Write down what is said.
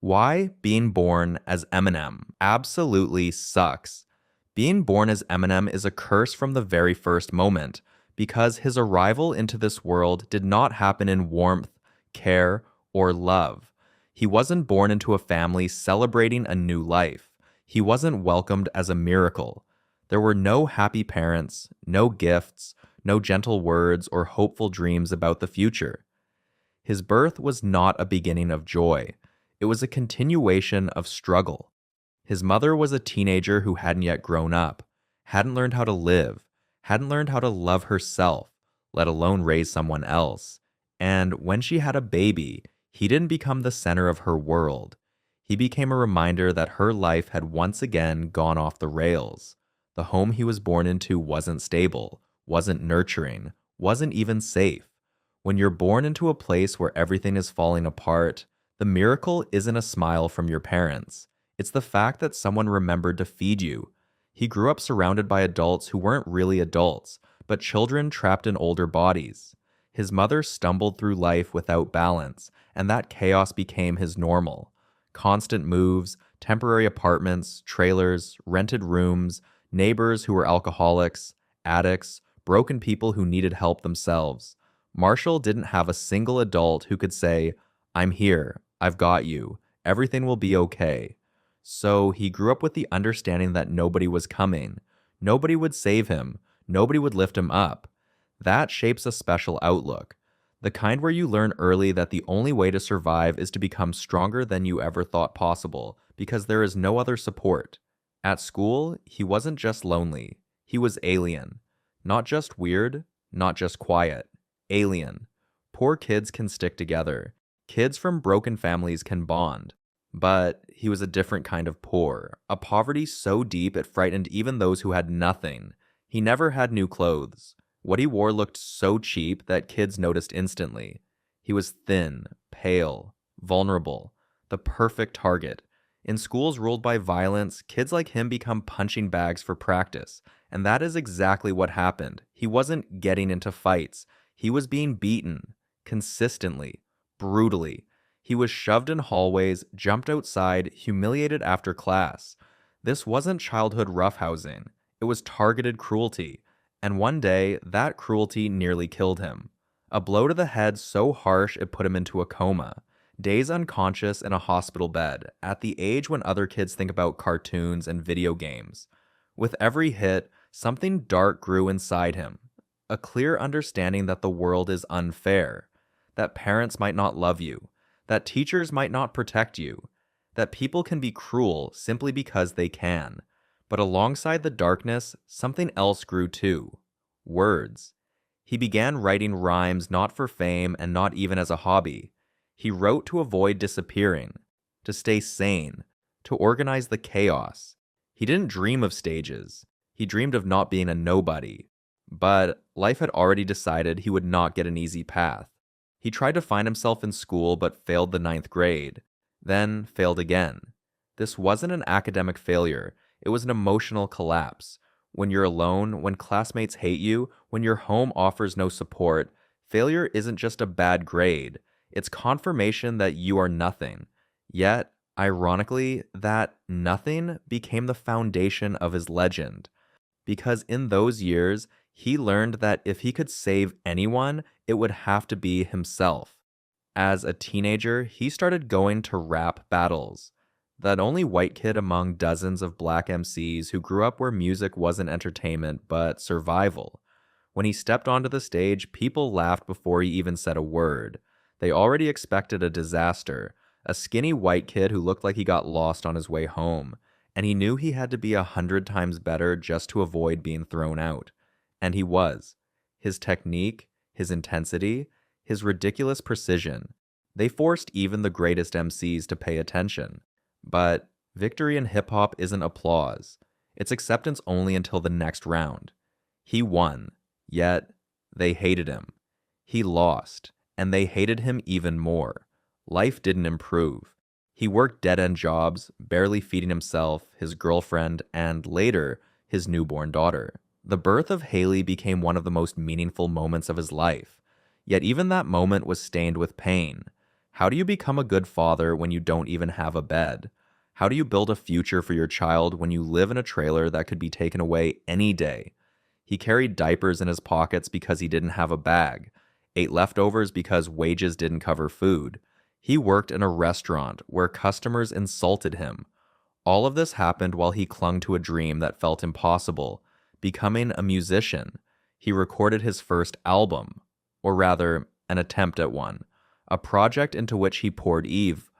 Why being born as Eminem absolutely sucks. Being born as Eminem is a curse from the very first moment, because his arrival into this world did not happen in warmth, care, or love. He wasn't born into a family celebrating a new life. He wasn't welcomed as a miracle. There were no happy parents, no gifts, no gentle words or hopeful dreams about the future. His birth was not a beginning of joy. It was a continuation of struggle. His mother was a teenager who hadn't yet grown up, hadn't learned how to live, hadn't learned how to love herself, let alone raise someone else. And when she had a baby, he didn't become the center of her world. He became a reminder that her life had once again gone off the rails. The home he was born into wasn't stable, wasn't nurturing, wasn't even safe. When you're born into a place where everything is falling apart, the miracle isn't a smile from your parents. It's the fact that someone remembered to feed you. He grew up surrounded by adults who weren't really adults, but children trapped in older bodies. His mother stumbled through life without balance, and that chaos became his normal. Constant moves, temporary apartments, trailers, rented rooms, neighbors who were alcoholics, addicts, broken people who needed help themselves. Marshall didn't have a single adult who could say, "I'm here, I've got you, everything will be okay." So he grew up with the understanding that nobody was coming, nobody would save him, nobody would lift him up. That shapes a special outlook, the kind where you learn early that the only way to survive is to become stronger than you ever thought possible, because there is no other support. At school, he wasn't just lonely, he was alien. Not just weird, not just quiet. Alien. Poor kids can stick together. Kids from broken families can bond. But he was a different kind of poor, a poverty so deep it frightened even those who had nothing. He never had new clothes. What he wore looked so cheap that kids noticed instantly. He was thin, pale, vulnerable, the perfect target. In schools ruled by violence, kids like him become punching bags for practice. And that is exactly what happened. He wasn't getting into fights. He was being beaten, consistently, brutally. He was shoved in hallways, jumped outside, humiliated after class. This wasn't childhood roughhousing. It was targeted cruelty. And one day, that cruelty nearly killed him. A blow to the head so harsh it put him into a coma. Days unconscious in a hospital bed, at the age when other kids think about cartoons and video games. With every hit, something dark grew inside him. A clear understanding that the world is unfair, that parents might not love you, that teachers might not protect you, that people can be cruel simply because they can. But alongside the darkness, something else grew too. Words. He began writing rhymes not for fame and not even as a hobby. He wrote to avoid disappearing, to stay sane, to organize the chaos. He didn't dream of stages. He dreamed of not being a nobody. But life had already decided he would not get an easy path. He tried to find himself in school but failed the ninth grade, then failed again. This wasn't an academic failure, it was an emotional collapse. When you're alone, when classmates hate you, when your home offers no support, failure isn't just a bad grade, it's confirmation that you are nothing. Yet, ironically, that nothing became the foundation of his legend. Because in those years, he learned that if he could save anyone, it would have to be himself. As a teenager, he started going to rap battles. That only white kid among dozens of black MCs who grew up where music wasn't entertainment but survival. When he stepped onto the stage, people laughed before he even said a word. They already expected a disaster, a skinny white kid who looked like he got lost on his way home, and he knew he had to be 100 times better just to avoid being thrown out. And he was. His technique, his intensity, his ridiculous precision, they forced even the greatest MCs to pay attention. But victory in hip-hop isn't applause. It's acceptance only until the next round. He won, yet they hated him. He lost, and they hated him even more. Life didn't improve. He worked dead-end jobs, barely feeding himself, his girlfriend, and later, his newborn daughter. The birth of Haley became one of the most meaningful moments of his life. Yet even that moment was stained with pain. How do you become a good father when you don't even have a bed? How do you build a future for your child when you live in a trailer that could be taken away any day? He carried diapers in his pockets because he didn't have a bag, ate leftovers because wages didn't cover food. He worked in a restaurant where customers insulted him. All of this happened while he clung to a dream that felt impossible, becoming a musician. He recorded his first album, or rather, an attempt at one, a project into which he poured Eve